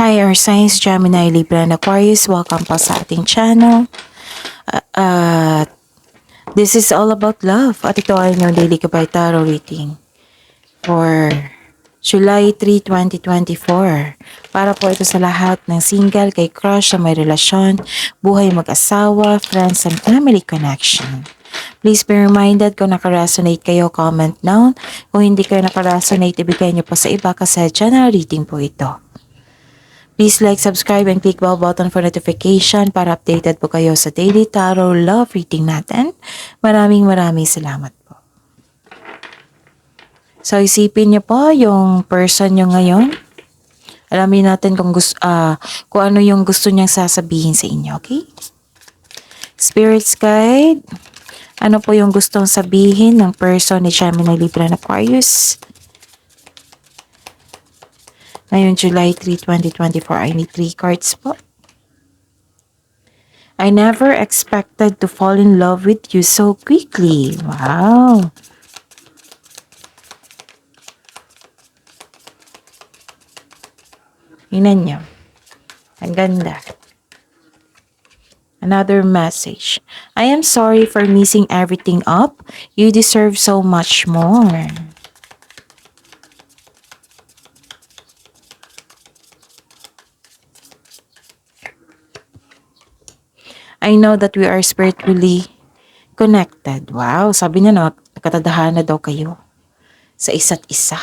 Hi, our Science Gemini Libra and Aquarius. Welcome po sa ating channel. Uh, this is all about love. At ito ay inyong daily Gabay Tarot reading for July 3, 2024. Para po ito sa lahat ng single, kay crush, sa may relasyon, buhay mag-asawa, friends, and family connection. Please be reminded kung nakaresonate kayo, comment down. Kung hindi kayo nakaresonate, ibigay niyo po sa iba kasi general reading po ito. Please like, subscribe, and click bell button for notification para updated po kayo sa daily tarot love reading natin. Maraming salamat po. So, isipin niyo po yung person niyo ngayon. Alamin natin kung ano yung gusto niyang sasabihin sa inyo, okay? Spirits guide. Ano po yung gustong sabihin ng person ni Gemini, Libra, and Aquarius? Ngayon, July 3, 2024, I need 3 cards po. I never expected to fall in love with you so quickly. Wow. Tingnan niyo. Ang ganda. Another message. I am sorry for messing everything up. You deserve so much more. I know that we are spiritually connected. Wow, sabi niya na nakatadhana daw kayo sa isa't isa.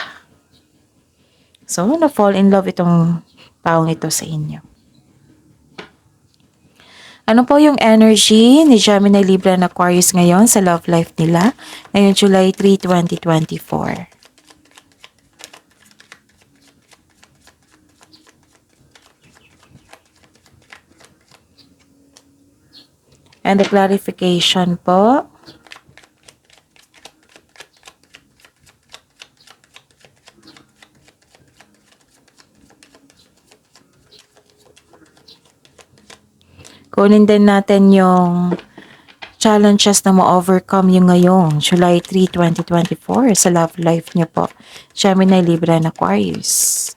So, na-fall in love itong taong ito sa inyo. Ano po yung energy ni Gemini, Libra, and Aquarius ngayon sa love life nila? Ngayon, July 3, 2024. And the clarification po. Kunin din natin yung challenges na ma-overcome yung ngayong July 3, 2024 sa love life niyo po. Gemini, Libra, and Aquarius.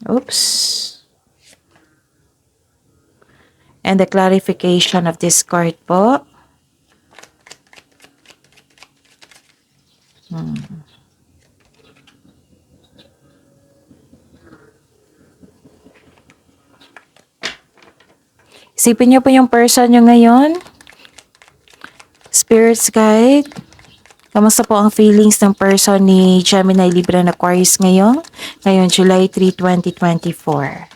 Oops. And the clarification of this card po. Isipin niyo po yung person niyo ngayon. Spirits guide. Kamusta po ang feelings ng person ni Gemini, Libra, and Aquarius ngayon? Ngayon, July 3, 2024.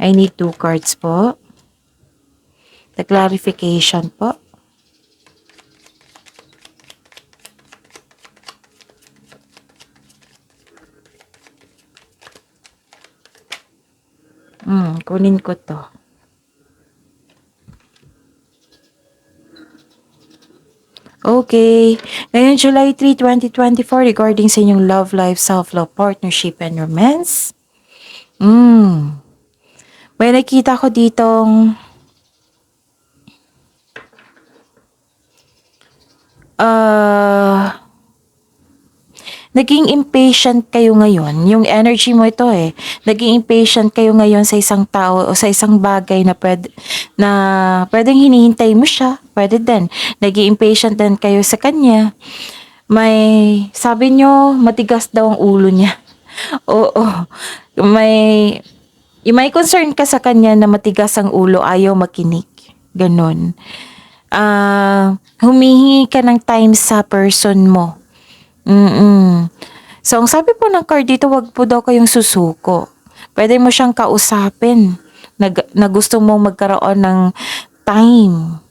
I need 2 cards po. The clarification po. Kunin ko to. Okay. Ngayon, July 3, 2024, regarding sa inyong love life, self-love, partnership, and romance. May nakita ko ditong naging impatient kayo ngayon. Yung energy mo ito Naging impatient kayo ngayon sa isang tao o sa isang bagay na pwedeng hinihintay mo siya. Pwede din. Naging impatient din kayo sa kanya. Sabi nyo, matigas daw ang ulo niya. Oo. May concern ka sa kanya na matigas ang ulo, ayaw makinig. Ganon. Humihingi ka ng time sa person mo. So, ang sabi po ng card dito, wag po daw kayong susuko. Pwede mo siyang kausapin na gusto mong magkaroon ng time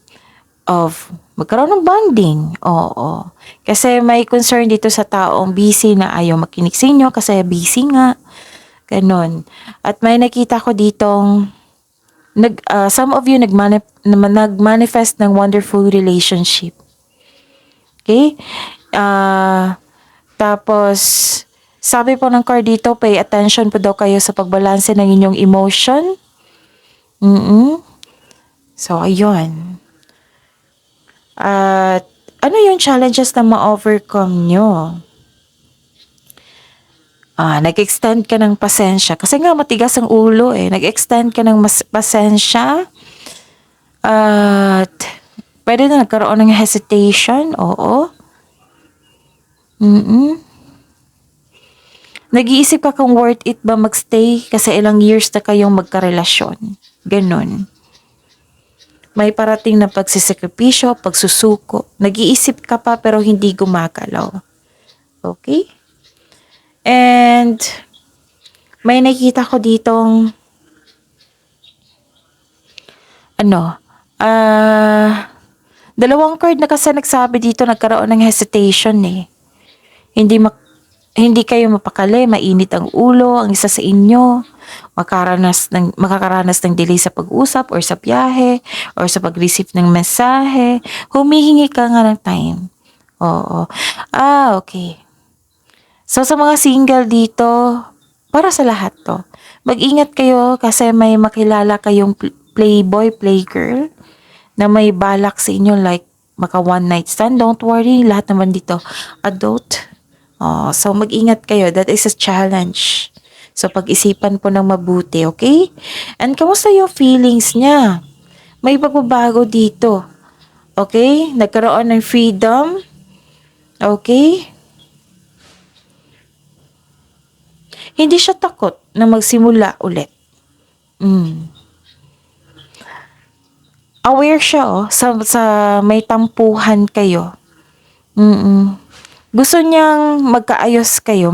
magkaroon ng bonding. Oo. Kasi may concern dito sa taong busy na ayaw makinig sa inyo kasi busy nga. Ganon. At may nakita ko ditong some of you nagmanifest ng wonderful relationship. Okay? Tapos, sabi po ng card dito, pay attention po daw kayo sa pagbalanse ng inyong emotion. So, ayun. At ano yung challenges na ma-overcome nyo? Nag-extend ka ng pasensya. Kasi nga matigas ang ulo eh. Nag-extend ka ng pasensya. At pwede na nagkaroon ng hesitation. Oo. Nag-iisip ka kung worth it ba magstay kasi ilang years na kayong magkarelasyon. Ganon. May parating na pagsisakripisyo, pagsusuko. Nag-iisip ka pa pero hindi gumagalaw. Okay? And may nakita ko ditong dalawang card na kasi nagsabi dito nagkaroon ng hesitation eh. Hindi kayo mapakali, mainit ang ulo, ang isa sa inyo, makakaranas ng delay sa pag-usap or sa biyahe or sa pag-receive ng mensahe. Humihingi ka nga ng time. Oo. Okay. So, sa mga single dito, para sa lahat to, mag-ingat kayo kasi may makilala kayong playboy, playgirl na may balak sa inyo like maka one night stand. Don't worry, lahat naman dito adult. So mag-ingat kayo. That is a challenge. So pag-isipan po ng mabuti, okay? And kamusta yung feelings niya? May pagbabago dito. Okay? Nagkaroon ng freedom. Okay? Hindi siya takot na magsimula ulit. Aware siya sa may tampuhan kayo. Gusto niyang magkaayos kayo,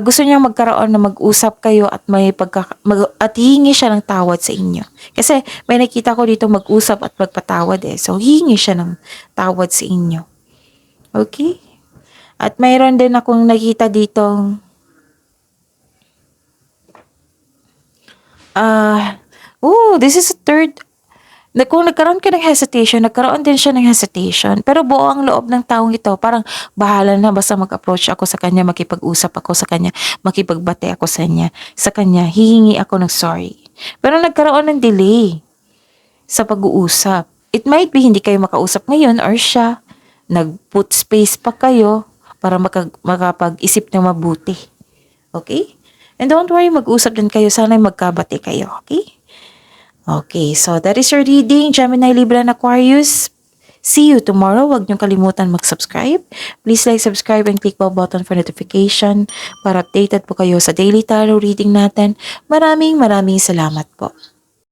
gusto niyang magkaroon na mag-usap kayo at at hihingi siya ng tawad sa inyo. Kasi may nakita ko dito mag-usap at magpatawad eh. So hihingi siya ng tawad sa inyo. Okay? At mayroon din akong nakita dito this is a third. Kung nagkaroon ka ng hesitation, nagkaroon din siya ng hesitation. Pero buo ang loob ng taong ito. Parang bahala na basta mag-approach ako sa kanya, makipag-usap ako sa kanya, makipagbate ako sa kanya, hihingi ako ng sorry. Pero nagkaroon ng delay sa pag-uusap. It might be hindi kayo makausap ngayon or siya. Nag-put space pa kayo para makapag-isip ng mabuti. Okay? And don't worry, mag-usap din kayo. Sana'y magkabate kayo. Okay? Okay, so that is your reading, Gemini, Libra, and Aquarius. See you tomorrow. Huwag niyong kalimutan mag-subscribe. Please like, subscribe, and click bell button for notification para updated po kayo sa daily tarot reading natin. Maraming salamat po.